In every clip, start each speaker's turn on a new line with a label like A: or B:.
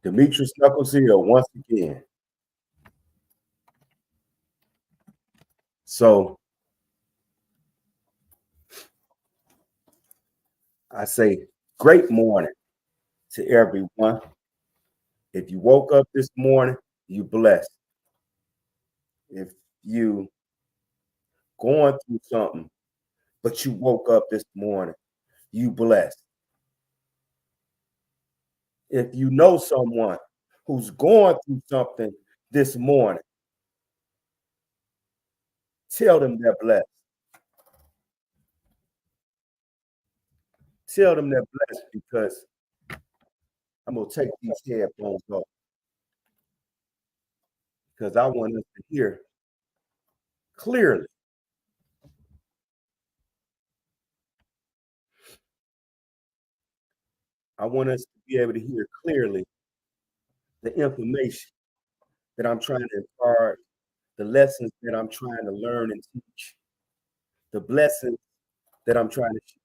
A: Demetrius Knuckles here once again. So I say great morning to everyone. If you woke up this morning, you blessed. If you going through something, but you woke up this morning, you blessed. If you know someone who's going through something this morning, tell them they're blessed. Tell them they're blessed because I'm gonna take these headphones off because I want us to hear clearly. I want us to be able to hear clearly the information that I'm trying to impart, the lessons that I'm trying to learn and teach, the blessings that I'm trying to share.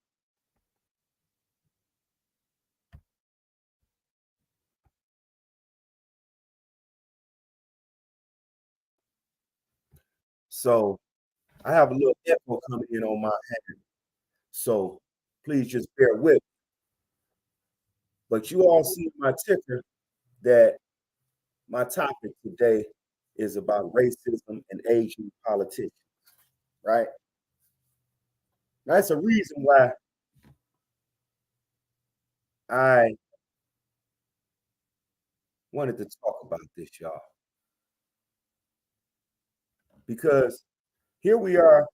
A: So I have a little echo coming in on my hand. So please just bear with. But you all see my ticker that my topic today is about racism and Asian politics, right? That's a reason why I wanted to talk about this, y'all. Because here we are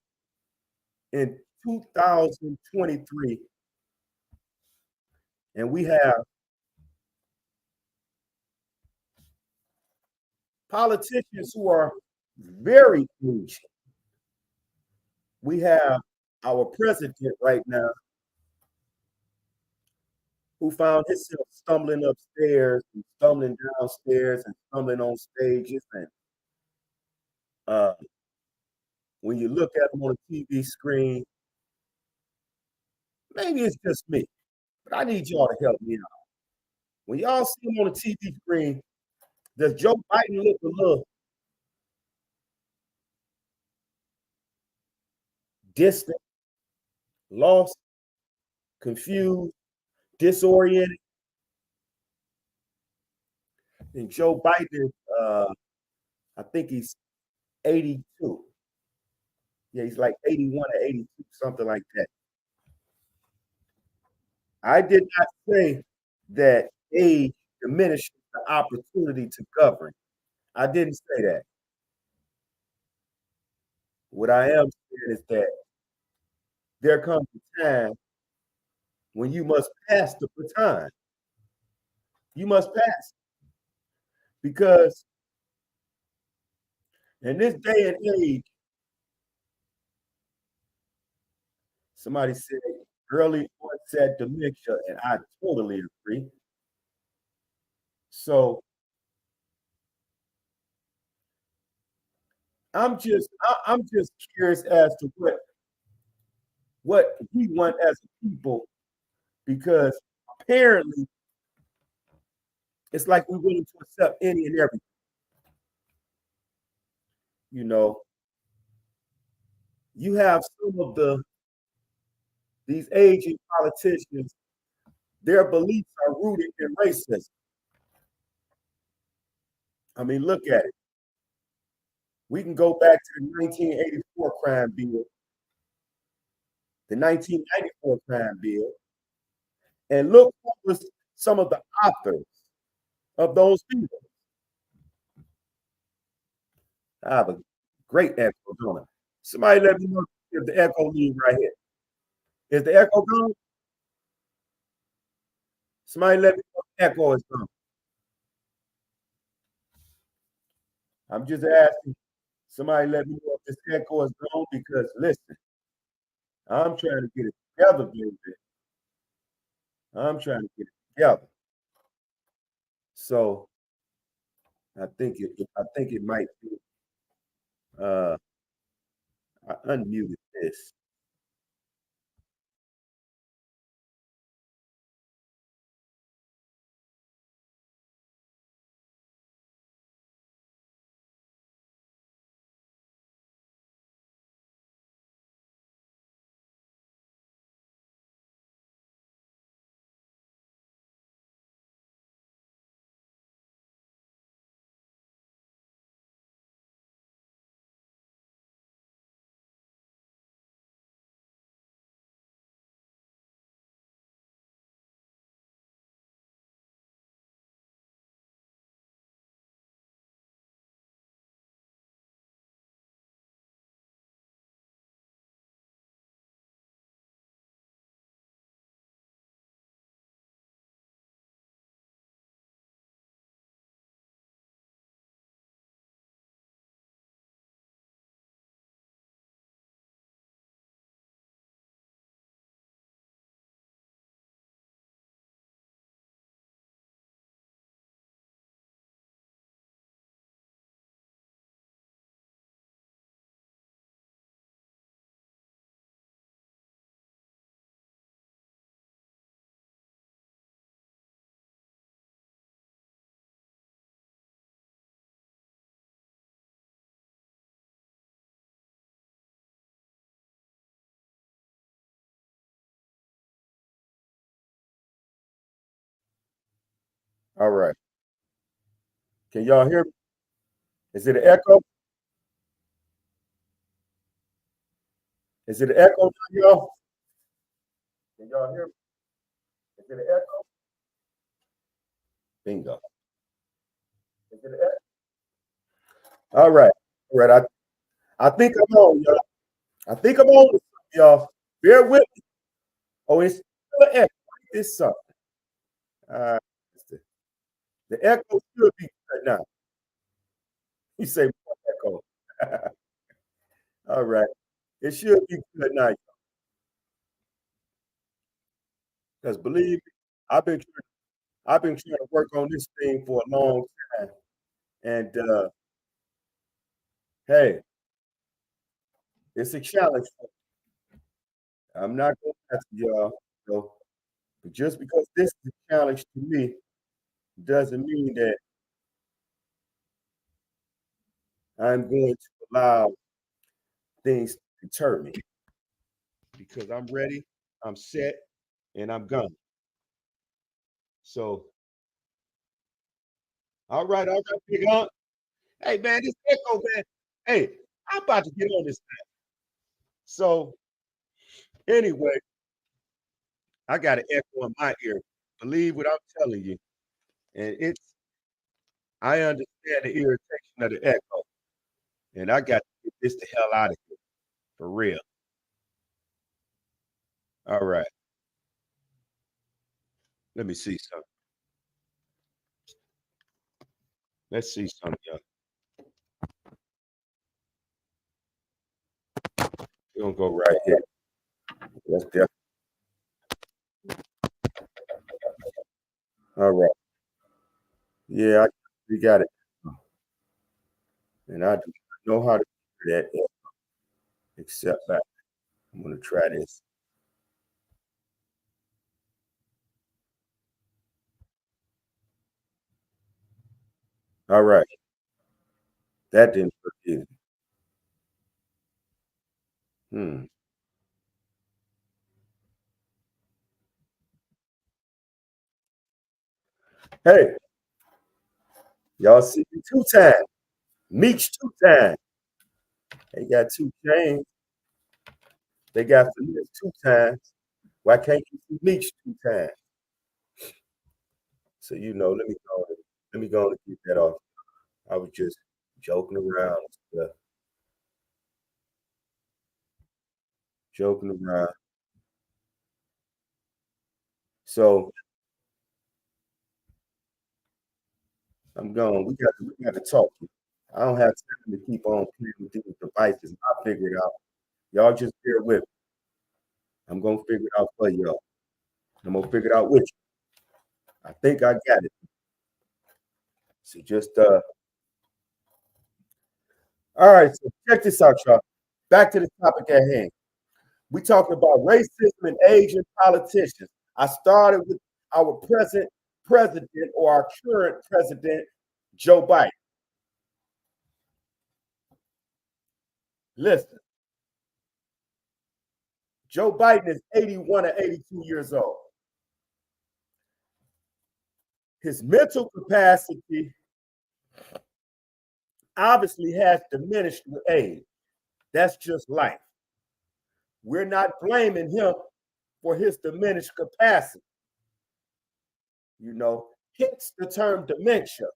A: in 2023, and we have politicians who are very Asian. We have our president right now who found himself stumbling upstairs and stumbling downstairs and stumbling on stages. And uh, when you look at him on a TV screen, maybe it's just me, but I need y'all to help me out. When y'all see him on a TV screen, does Joe Biden look a little distant, lost, confused, disoriented? And Joe Biden, I think he's 82. Yeah, he's like 81 or 82, something like that. I did not say that age diminishes the opportunity to govern. I didn't say that. What I am saying is that there comes a time when you must pass the baton. You must pass because in this day and age, somebody said early onset dementia, and I totally agree. So I'm just curious as to what we want as a people because apparently it's like we're willing to accept any and everything. You know, you have some of these aging politicians, their beliefs are rooted in racism. I mean, look at it. We can go back to the 1984 crime bill, the 1994 crime bill, and look who was some of the authors of those people. I have a great echo, don't I? Somebody let me know if the echo leaves right here. Is the echo gone? Somebody let me know if the echo is gone. I'm just asking. Somebody let me know if this echo is gone because listen, I'm trying to get it together, baby. I'm trying to get it together. So I think it might be uh I unmuted this. All right. Can y'all hear me? Is it an echo? Is it an echo now, y'all? Can y'all hear me? Is it an echo? Bingo. Is it an echo? All right. All right. I think I'm on, y'all. I think I'm on, y'all. Bear with me. Oh, it's still an echo. It's something. All right. The echo should be good now. You say more echo. All right. It should be good now. Because believe me, I've been I've been trying to work on this thing for a long time. And hey, it's a challenge. I'm not gonna lie to y'all. So, but just because this is a challenge to me doesn't mean that I'm going to allow things to deter me. Because I'm ready, I'm set, and I'm gone. So, all right, big on. Hey man, this echo, man. Hey, I'm about to get on this thing. So anyway, I got an echo in my ear. Believe what I'm telling you. And I understand the irritation of the echo. And I got to get this the hell out of here. For real. All right. Let me see something. Let's see something, y'all. We're gonna go right here. That's definitely all right. Yeah, we got it. And I do not know how to do that except that I'm gonna try this. All right. That didn't work either. Hmm. Hey, y'all see me two times. Meech two times. They got two chains. They got Phillips two times. Why can't you see Meech two times? So let me go and get that off. I was just joking around, joking around. So I'm going. We got to talk. I don't have time to keep on playing with these devices. I'll figure it out. Y'all just bear with me. I'm gonna figure it out for y'all. I'm gonna figure it out with you. I think I got it. So just all right. So check this out, y'all. Back to the topic at hand. We talking about racism and Asian politicians. I started with our present president or our current president, Joe Biden. Listen, Joe Biden is 81 or 82 years old. His mental capacity obviously has diminished with age. That's just life. We're not blaming him for his diminished capacity. Hence the term dementia.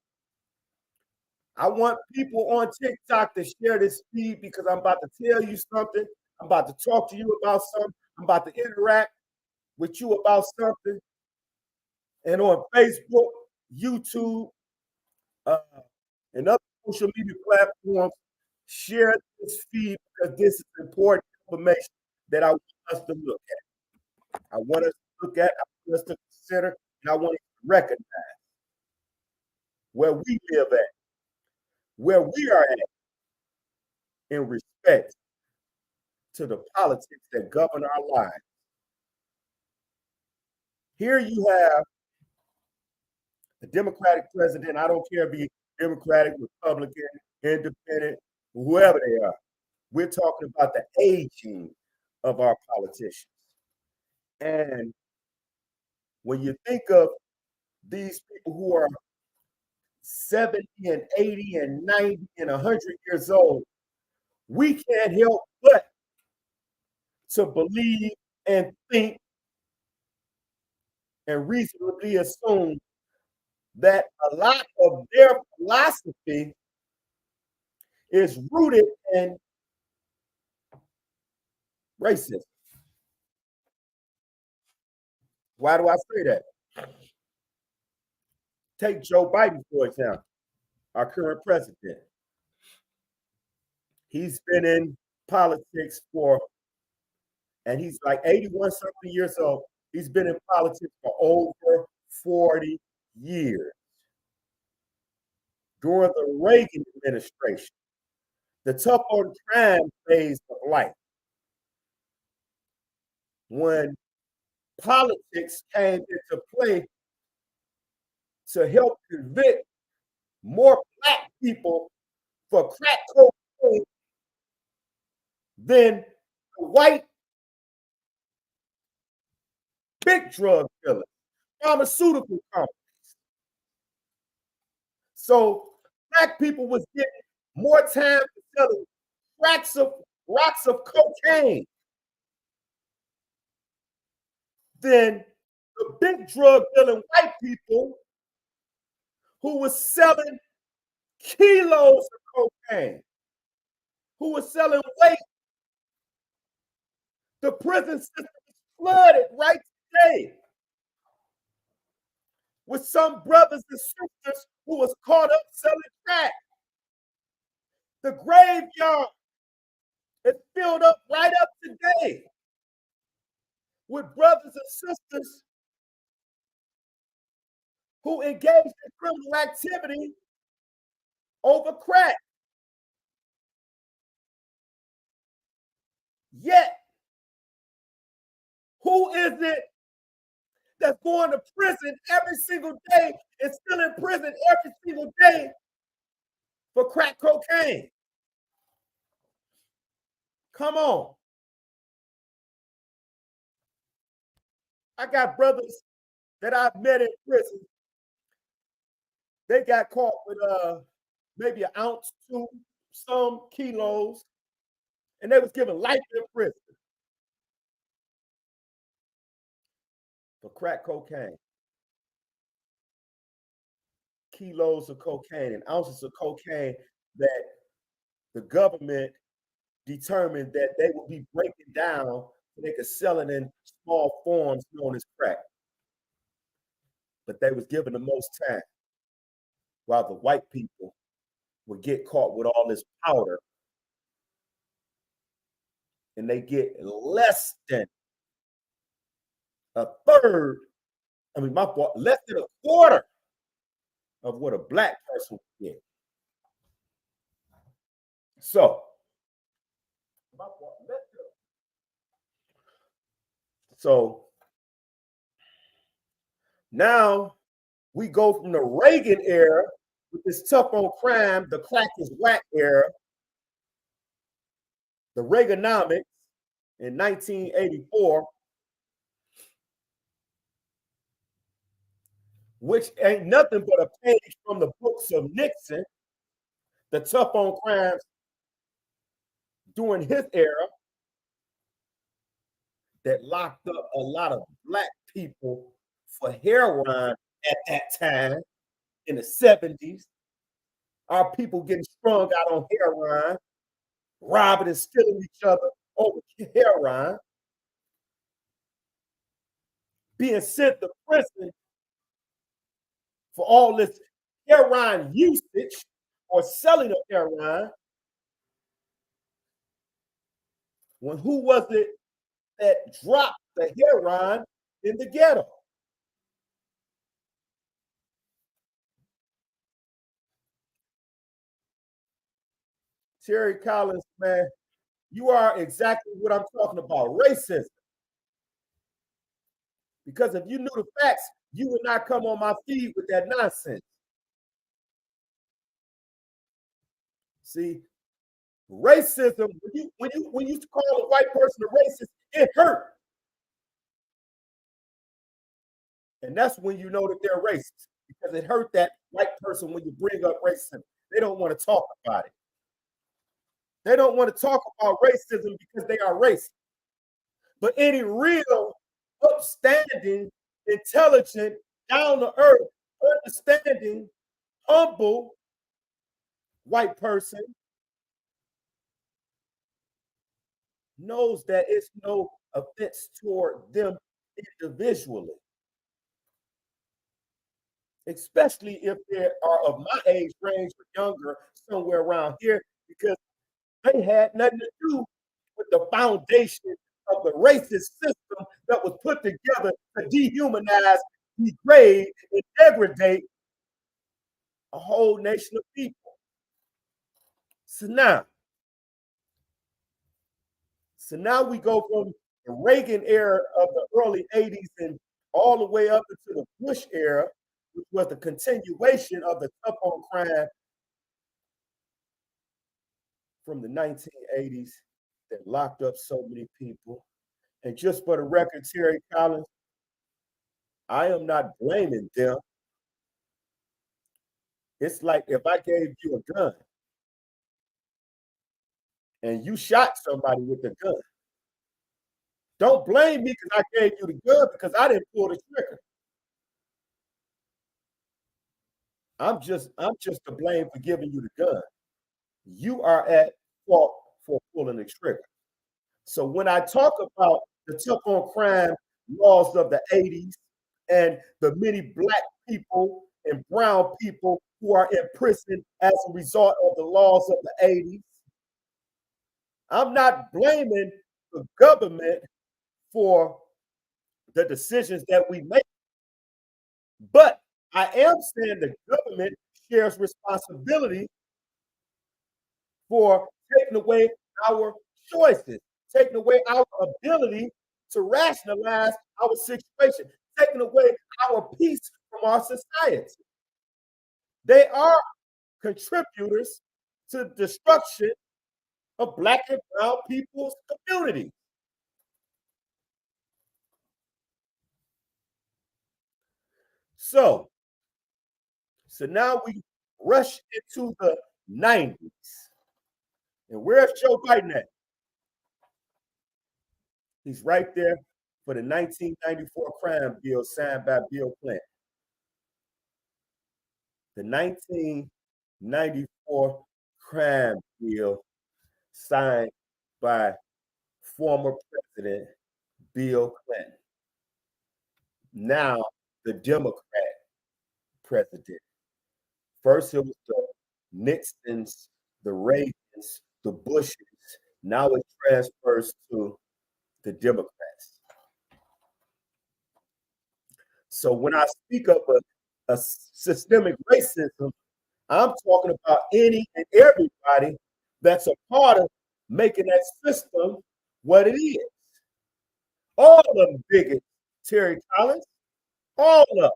A: I want people on TikTok to share this feed because I'm about to tell you something. I'm about to talk to you about something. I'm about to interact with you about something. And on Facebook, YouTube, uh, and other social media platforms, share this feed because this is important information that I want us to look at. I want us to look at, I want us to consider, and I want us to recognize where we live at, where we are at in respect to the politics that govern our lives. Here you have a Democratic president. I don't care if he's Democratic, Republican, Independent, whoever they are. We're talking about the aging of our politicians. And when you think of these people who are 70 and 80 and 90 and 100 years old, we can't help but to believe and think and reasonably assume that a lot of their philosophy is rooted in racism. Why do I say that? Take Joe Biden, for example, our current president. He's been in politics for, and he's like 81 something years old. He's been in politics for over 40 years. During the Reagan administration, the tough on crime phase of life, when politics came into play to help convict more black people for crack cocaine than the white big drug dealers, pharmaceutical companies. So black people was getting more time for selling rocks of cocaine than the big drug dealing white people who was selling kilos of cocaine, who was selling weight. The prison system is flooded right today with some brothers and sisters who was caught up selling crack. The graveyard is filled up right up today with brothers and sisters who engaged in criminal activity over crack. Yet, who is it that's going to prison every single day and still in prison every single day for crack cocaine? Come on. I got brothers that I've met in prison. They got caught with maybe an ounce, two, some kilos, and they was given life in prison for crack cocaine. Kilos of cocaine and ounces of cocaine that the government determined that they would be breaking down so they could sell it in small forms known as crack. But they was given the most time, while the white people would get caught with all this powder and they get less than a third, less than a quarter of what a black person would get. So, now we go from the Reagan era with this tough on crime, the crack is whack era, the Reaganomics in 1984, which ain't nothing but a page from the books of Nixon, the tough on crimes during his era that locked up a lot of black people for heroin at that time in the 70s. Our people getting strung out on heroin, robbing and stealing each other over heroin, being sent to prison for all this heroin usage or selling of heroin. When who was it that dropped the heroin in the ghetto? Terry Collins, man, you are exactly what I'm talking about, racism. Because if you knew the facts, you would not come on my feed with that nonsense. See, racism, when you call a white person a racist, it hurt. And that's when you know that they're racist because it hurt that white person when you bring up racism. They don't want to talk about it. They don't want to talk about racism because they are racist. But any real, upstanding, intelligent, down to earth, understanding, humble white person knows that it's no offense toward them individually, especially if they are of my age range or younger, somewhere around here, because they had nothing to do with the foundation of the racist system that was put together to dehumanize, degrade, and degrade a whole nation of people. So now, so now we go from the Reagan era of the early 80s and all the way up into the Bush era, which was the continuation of the tough on crime from the 1980s that locked up so many people. And just for the record, Terry Collins, I am not blaming them. It's like if I gave you a gun and you shot somebody with the gun. Don't blame me because I gave you the gun because I didn't pull the trigger. I'm just to blame for giving you the gun. You are at fault for pulling the trigger. So when I talk about the tough on crime laws of the 80s and the many black people and brown people who are in prison as a result of the laws of the 80s, I'm not blaming the government for the decisions that we make, but I am saying the government shares responsibility for taking away our choices, taking away our ability to rationalize our situation, taking away our peace from our society. They are contributors to the destruction of black and brown people's community. So, so now we rush into the 90s. And where's Joe Biden at? He's right there for the 1994 crime bill signed by Bill Clinton. The 1994 crime bill signed by former President Bill Clinton, now the Democrat president. First, it was the Nixons, the Reagans, the Bushes. Now it transfers to the Democrats. So when I speak of a systemic racism, I'm talking about any and everybody that's a part of making that system what it is. All of them bigots, Terry Collins, all of them.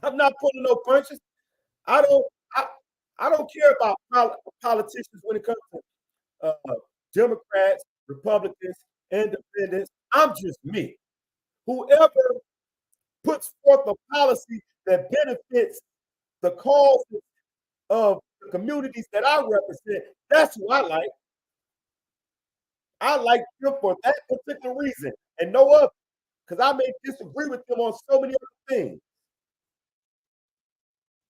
A: I'm not pulling no punches. I don't. I, I don't care about politicians when it comes to Democrats, Republicans, Independents. I'm just me. Whoever puts forth a policy that benefits the cause of the communities that I represent, that's who I like. I like them for that particular reason and no other, because I may disagree with them on so many other things.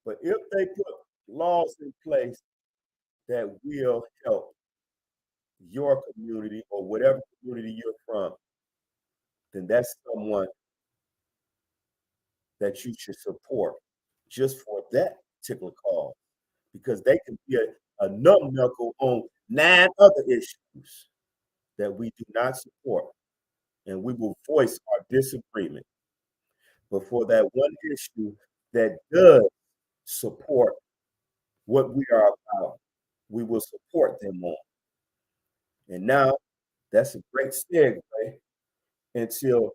A: But if they put laws in place that will help your community or whatever community you're from, then that's someone that you should support just for that particular cause, because they can be a numb knuckle on 9 other issues that we do not support, and we will voice our disagreement. But for that one issue that does support what we are about, we will support them on. And now that's a great segue until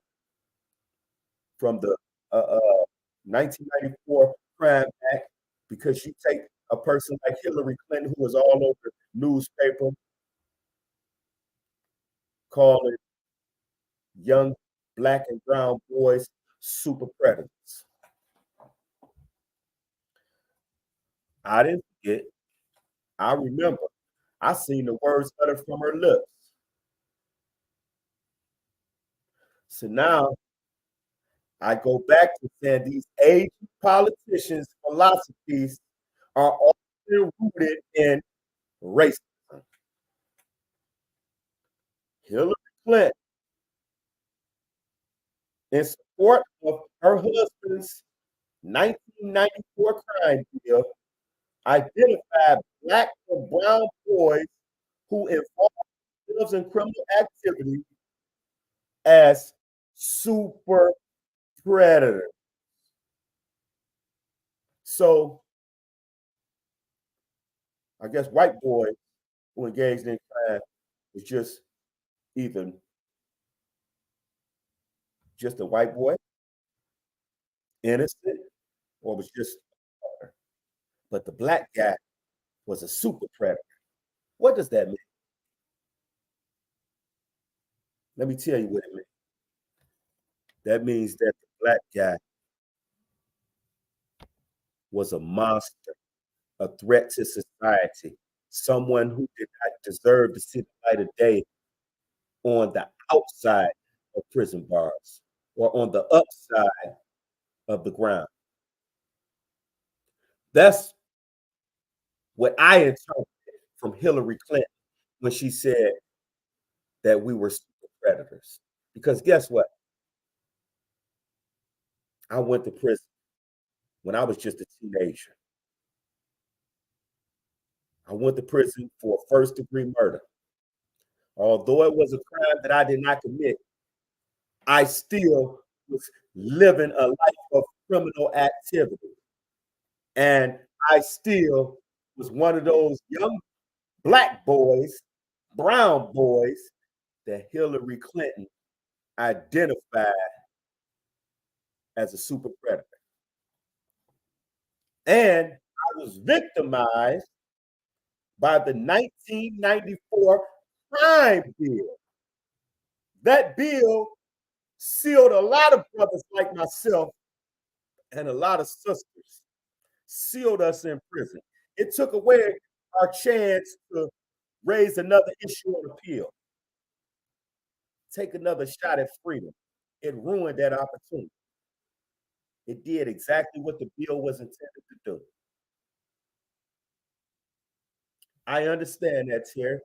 A: from the uh, uh, 1994 Crime Act, because you take a person like Hillary Clinton, who was all over the newspaper calling young black and brown boys super predators. I didn't forget. I remember. I seen the words uttered from her lips. So now I go back to saying these aging politicians' philosophies are often rooted in racism. Hillary Clinton, in support of her husband's 1994 crime bill, identified black and brown boys who involved themselves in criminal activity as super predators. So I guess white boys who engaged in crime was either just a white boy, innocent, or was just a predator. But the black guy was a super predator. What does that mean? Let me tell you what it means. That means that the black guy was a monster, a threat to society, someone who did not deserve to see the light of day on the outside of prison bars or on the upside of the ground. That's what I interpreted from Hillary Clinton when she said that we were super predators. Because guess what? I went to prison when I was just a teenager. I went to prison for first degree murder. Although it was a crime that I did not commit, I still was living a life of criminal activity. And I still was one of those young black boys, brown boys that Hillary Clinton identified as a super predator. And I was victimized by the 1994 crime bill. That bill sealed a lot of brothers like myself and a lot of sisters, sealed us in prison. It took away our chance to raise another issue on appeal, take another shot at freedom. It ruined that opportunity. It did exactly what the bill was intended to do. I understand that, Terry.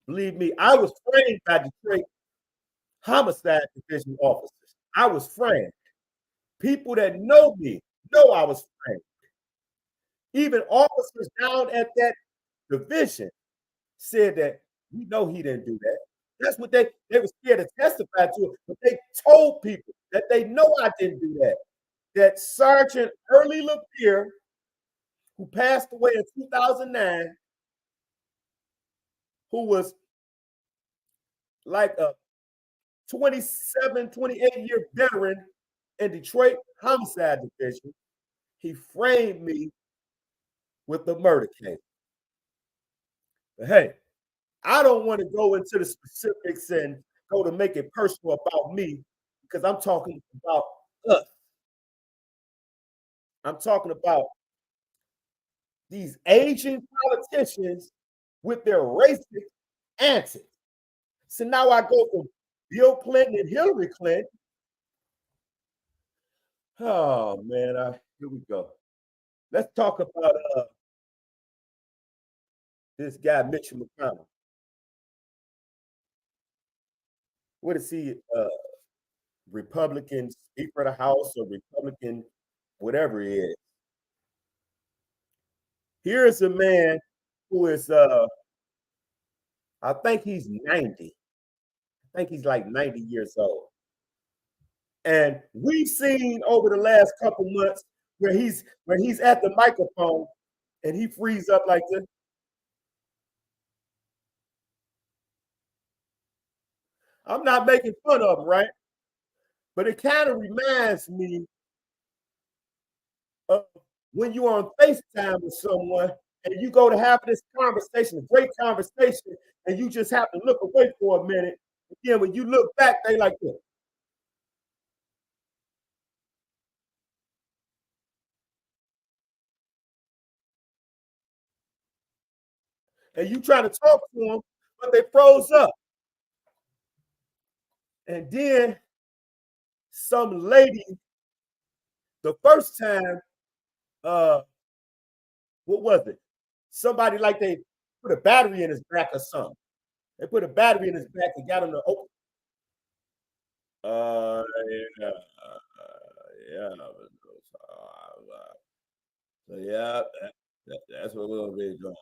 A: Believe me, I was framed by Detroit homicide division officers. I was framed. People that know me know I was framed. Even officers down at that division said that we know he didn't do that. That's what they were scared to testify to it, but they told people that they know I didn't do that. That Sergeant Early Lapeer, who passed away in 2009, who was like a 27, 28-year veteran in Detroit homicide division, he framed me with the murder case. But hey, I don't want to go into the specifics and go to make it personal about me because I'm talking about us. I'm talking about these Asian politicians with their racist antics. So now I go from Bill Clinton and Hillary Clinton. Oh man, here we go. Let's talk about this guy Mitch McConnell. What is he? Republican Speaker of the House or Republican, whatever he is. Here is a man who is, I think he's 90. I think he's like 90 years old. And we've seen over the last couple months where he's at the microphone and he frees up like this. I'm not making fun of him, right? But it kind of reminds me of when you're on FaceTime with someone and you go to have this conversation, a great conversation, and you just have to look away for a minute. Again, when you look back, they like this. and you trying to talk to them, but they froze up. And then some lady, the first time, uh, what was it? Somebody like they put a battery in his back or something. They put a battery in his back and got him to open. Yeah, yeah. So yeah, that's what we'll be doing.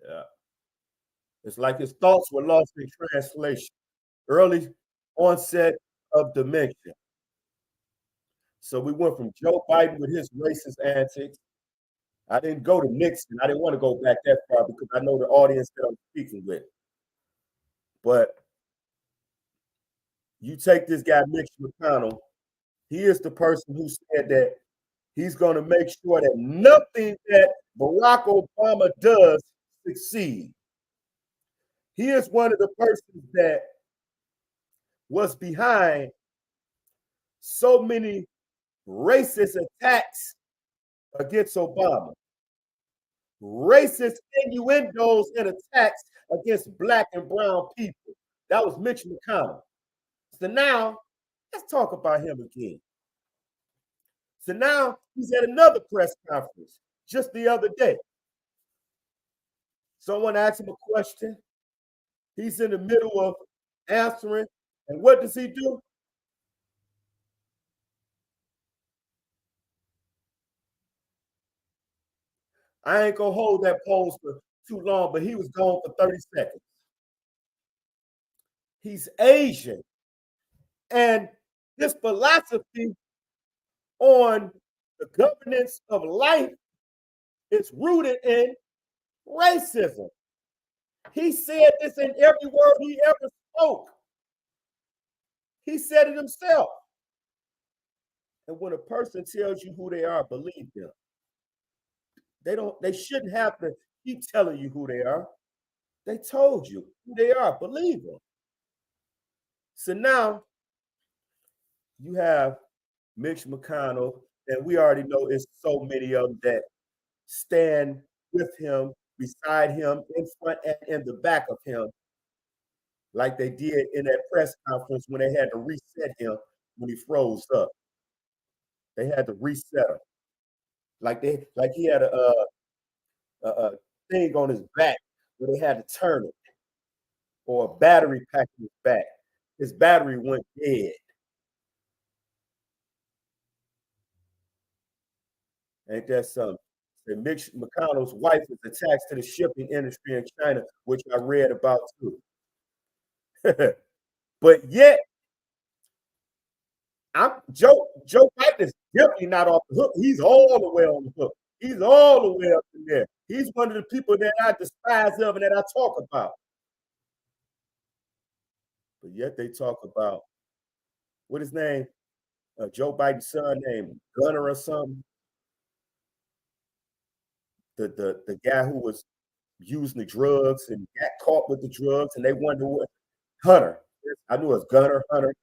A: Yeah, it's like his thoughts were lost in translation. Early onset of dementia. So we went from Joe Biden with his racist antics. I didn't go to Nixon. I didn't want to go back that far because I know the audience that I'm speaking with. But you take this guy, Mitch McConnell, he is the person who said that he's going to make sure that nothing that Barack Obama does succeed. He is one of the persons that was behind so many racist attacks against Obama, racist innuendos and attacks against black and brown people. That was Mitch McConnell. So now, let's talk about him again. So now he's at another press conference just the other day. Someone asked him a question. He's in the middle of answering. And what does he do? I ain't gonna hold that pose for too long, but he was gone for 30 seconds. He's Asian. And this philosophy on the governance of life is rooted in racism. He said this in every word he ever spoke. He said it himself. And when a person tells you who they are, believe them. They shouldn't have to keep telling you who they are. They told you who they are, believe them. So now you have Mitch McConnell, and we already know it's so many of them that stand with him, beside him, in front and in the back of him, like they did in that press conference when they had to reset him when he froze up. They had to reset him, like he had a thing on his back where they had to turn it, or a battery pack in his back. His battery went dead. Ain't that something? And Mitch McConnell's wife is attached to the shipping industry in China, which I read about too. But yet, Joe Biden is definitely not off the hook. He's all the way on the hook. He's all the way up in there. He's one of the people that I despise of and that I talk about. But yet they talk about what his name, Joe Biden's son named Gunner or something. The guy who was using the drugs and got caught with the drugs, and they wonder what Hunter. I knew it was Gunner Hunter,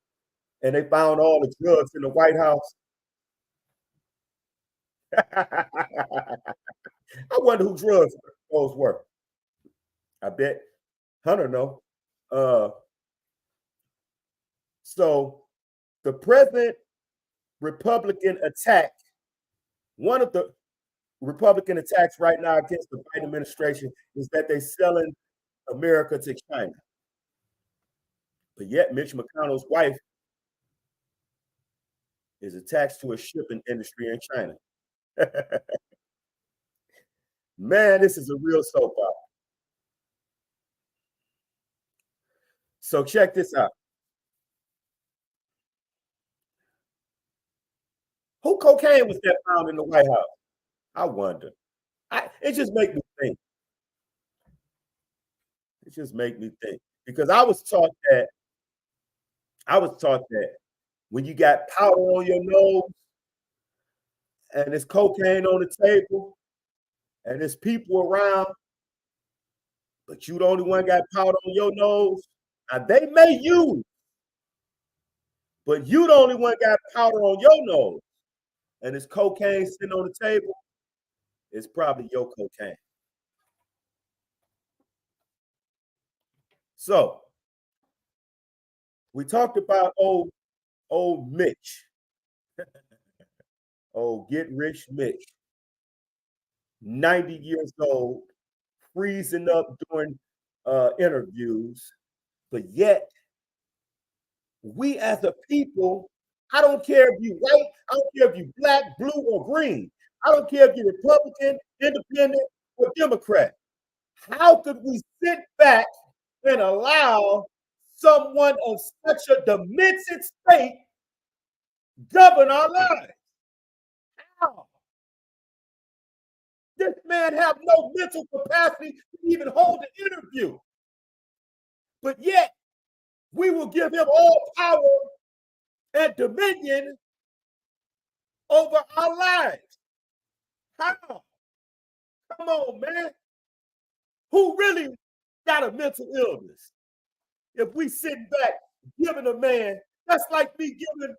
A: and they found all the drugs in the White House. I wonder who drugs those were. I bet Hunter know. Uh, so the present Republican attack, one of the Republican attacks right now against the Biden administration is that they're selling America to China. But yet Mitch McConnell's wife is attached to a shipping industry in China. Man, this is a real soap opera. So check this out. Who cocaine was that found in the White House? I wonder. It just make me think. It just make me think because I was taught that when you got powder on your nose and there's cocaine on the table and there's people around, but you the only one got powder on your nose. Now they may use, but you the only one got powder on your nose, and there's cocaine sitting on the table. It's probably your cocaine. So we talked about old Mitch, old get rich Mitch, 90 years old, freezing up during interviews, but yet we as a people, I don't care if you white, I don't care if you black, blue, or green. I don't care if you're Republican, independent, or Democrat. How could we sit back and allow someone of such a demented state govern our lives? How? This man have no mental capacity to even hold an interview. But yet, we will give him all power and dominion over our lives. How? Come on, man. Who really got a mental illness? If we sit back giving a man, that's like me giving.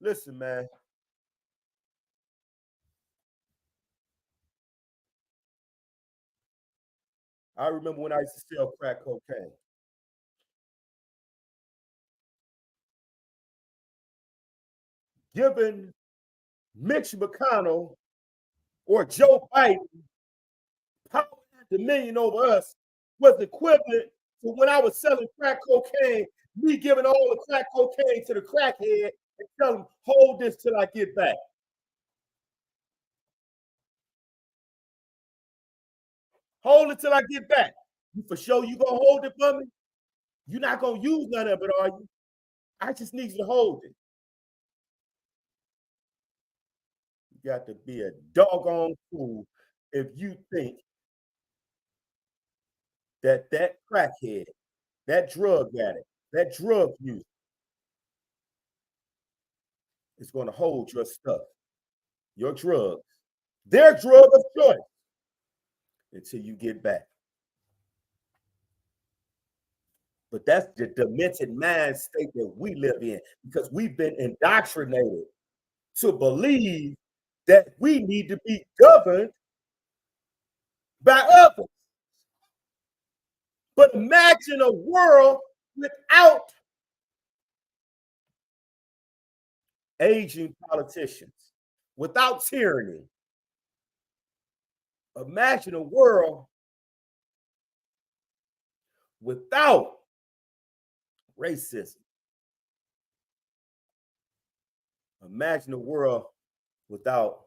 A: Listen, man. I remember when I used to sell crack cocaine. Giving Mitch McConnell or Joe Biden power and dominion over us was equivalent to when I was selling crack cocaine, me giving all the crack cocaine to the crackhead and tell him, hold this till I get back. Hold it till I get back. You for sure you gonna hold it for me? You're not gonna use none of it, are you? I just need you to hold it. You got to be a doggone fool if you think that crackhead, that drug addict, that drug user is going to hold your stuff, your drugs, their drug of choice until you get back. But that's the demented mind state that we live in because we've been indoctrinated to believe that we need to be governed by others. But imagine a world without aging politicians, without tyranny. Imagine a world without racism. Imagine a world without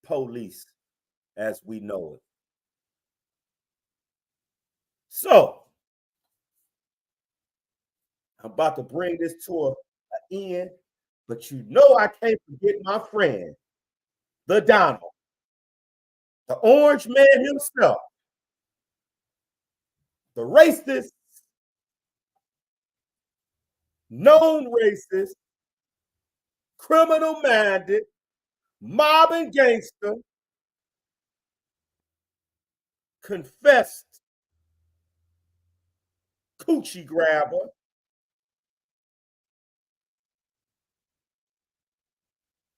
A: police as we know it. So, I'm about to bring this to an end, but you know I can't forget my friend, the Donald, the orange man himself, the racist, known racist, criminal minded, mob and gangster, confessed coochie grabber,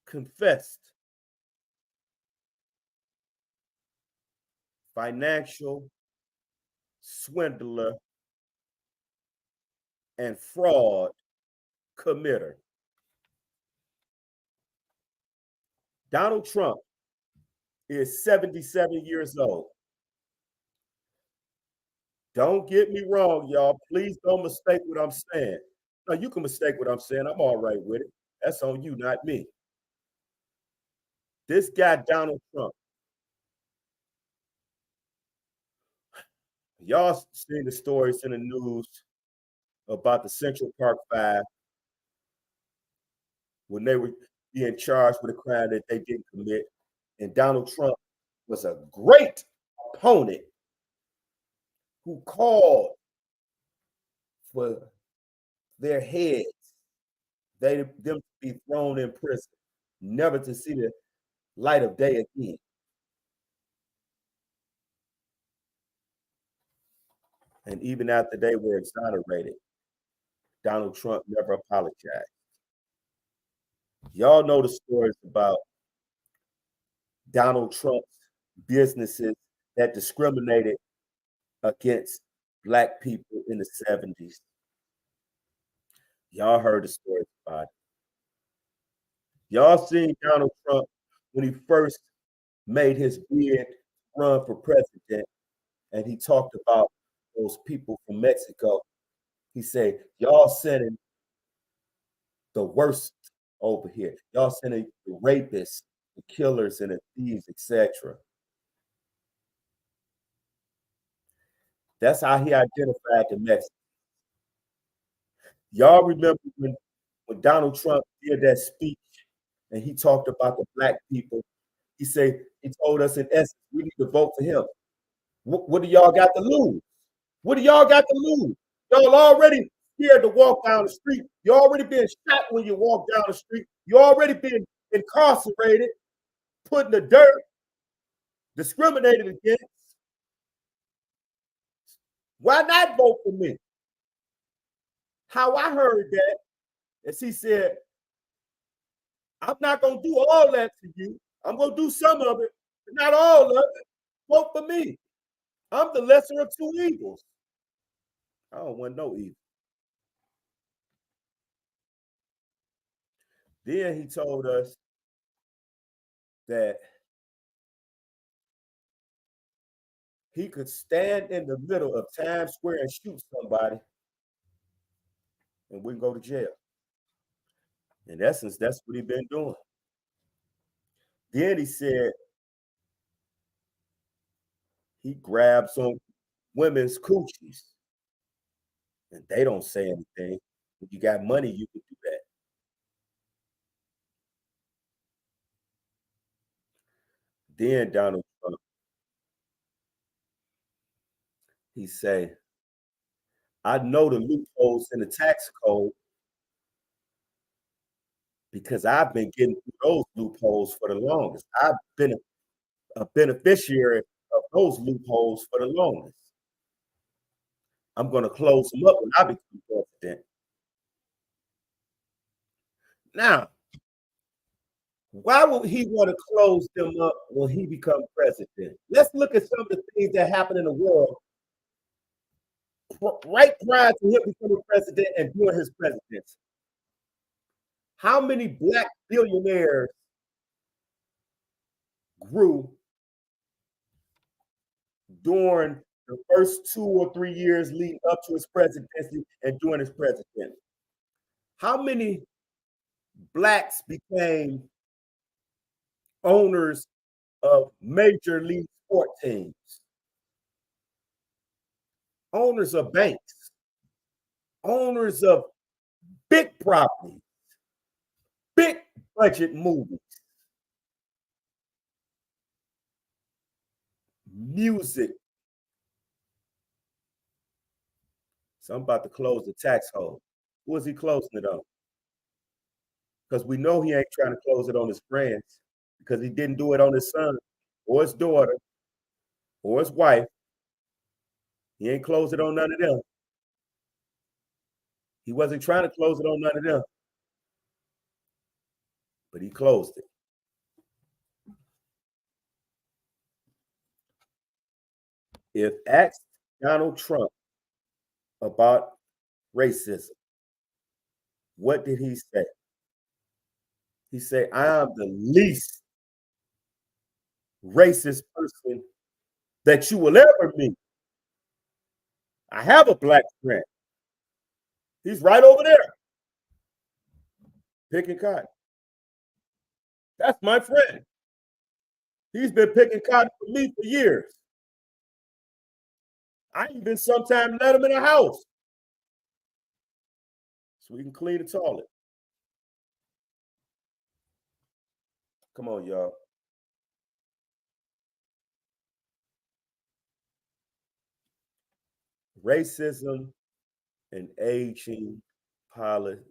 A: confessed financial swindler and fraud committer. Donald Trump is 77 years old. Don't get me wrong, y'all. Please don't mistake what I'm saying. No, you can mistake what I'm saying. I'm all right with it. That's on you, not me. This guy, Donald Trump, y'all seen the stories in the news about the Central Park Five when they were being charged with a crime that they didn't commit. And Donald Trump was a great opponent who called for their heads, them to be thrown in prison, never to see the light of day again. And even after they were exonerated, Donald Trump never apologized. Y'all know the stories about Donald Trump's businesses that discriminated against black people in the 70s. Y'all heard the stories about it. Y'all seen Donald Trump when he first made his bid run for president, and he talked about those people from Mexico. He said, y'all sending the worst over here. Y'all sending the rapists, the killers, and the thieves, etc. That's how he identified the Mexicans. Y'all remember when Donald Trump did that speech and he talked about the black people? He told us in essence, we need to vote for him. What do y'all got to lose? What do y'all got to lose? Y'all already scared to walk down the street. You already been shot when you walk down the street. You already been incarcerated, put in the dirt, discriminated against. Why not vote for me? How I heard that is he said, I'm not going to do all that to you. I'm going to do some of it, but not all of it. Vote for me. I'm the lesser of two evils. I don't want no evil. Then he told us that he could stand in the middle of Times Square and shoot somebody and wouldn't go to jail. In essence, that's what he's been doing. Then he said he grabbed some women's coochies and they don't say anything. If you got money, you can do that. Then Donald Trump, he say, I know the loopholes in the tax code because I've been getting through those loopholes for the longest. I've been a beneficiary of those loopholes for the longest. I'm going to close them up when I become president. Now, why would he want to close them up when he becomes president? Let's look at some of the things that happen in the world right prior to him becoming president and doing his presidency. How many black billionaires grew during the first 2 or 3 years leading up to his presidency and during his presidency? How many blacks became owners of major league sport teams, owners of banks, owners of big properties, big budget movies, music? So I'm about to close the tax hole. Who is he closing it on? Because we know he ain't trying to close it on his friends because he didn't do it on his son or his daughter or his wife. He ain't closed it on none of them. He wasn't trying to close it on none of them, but he closed it. If asked Donald Trump about racism, what did he say? He said, I am the least racist person that you will ever meet. I have a black friend. He's right over there picking cotton. That's my friend. He's been picking cotton for me for years. I even sometimes let him in the house so we can clean the toilet. Come on, y'all. Racism and aging politicians.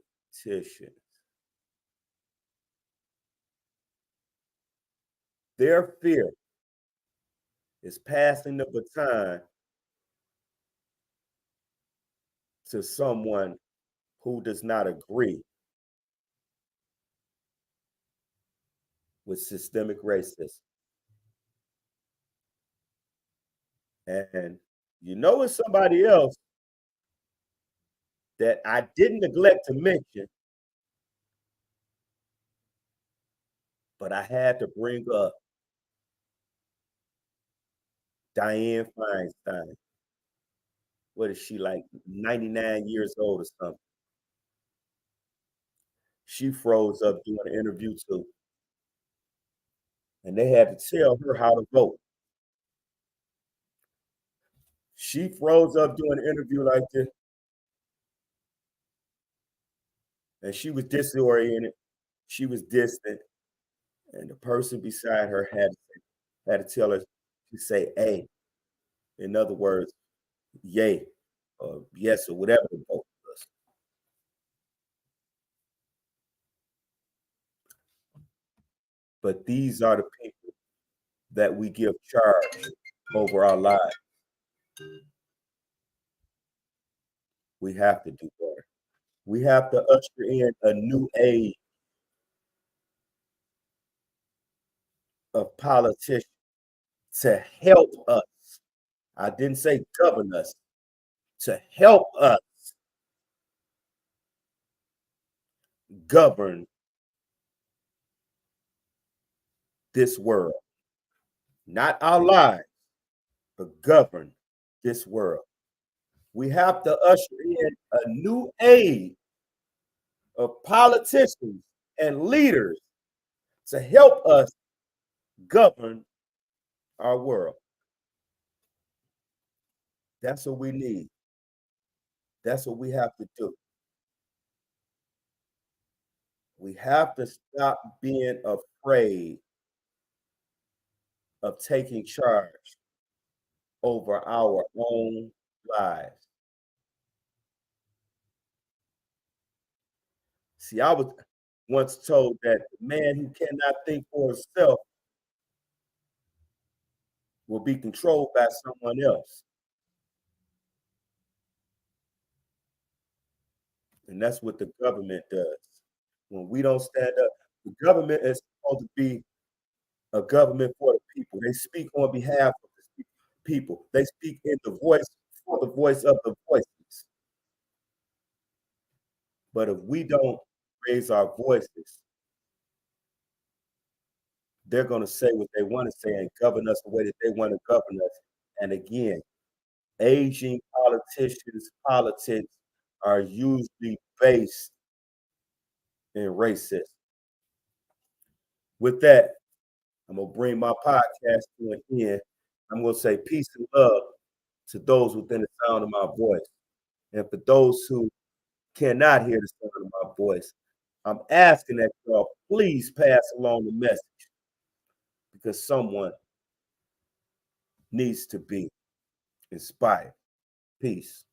A: Their fear is passing the baton to someone who does not agree with systemic racism. And You know, it's somebody else that I didn't neglect to mention, but I had to bring up Diane Feinstein. What is she, like 99 years old or something? She froze up doing an interview too. And they had to tell her how to vote. She froze up doing an interview like this, and she was disoriented. She was distant, and the person beside her had to tell her to say "a." In other words, yay or yes or whatever the vote was. But these are the people that we give charge over our lives. We have to do better. We have to usher in a new age of politicians to help us. I didn't say govern us, to help us govern this world. Not our lives, but govern this world. We have to usher in a new age of politicians and leaders to help us govern our world. That's what we need. That's what we have to do. We have to stop being afraid of taking charge over our own lives. See, I was once told that the man who cannot think for himself will be controlled by someone else. And that's what the government does. When we don't stand up, the government is supposed to be a government for the people. They speak on behalf of the people. They speak in the voice for the voice of the voiceless. But if we don't raise our voices, they're going to say what they want to say and govern us the way that they want to govern us. And again, aging politicians' politics are usually based in racism. With that, I'm going to bring my podcast to an end. I'm going to say peace and love to those within the sound of my voice. And for those who cannot hear the sound of my voice, I'm asking that y'all please pass along the message because someone needs to be inspired. Peace.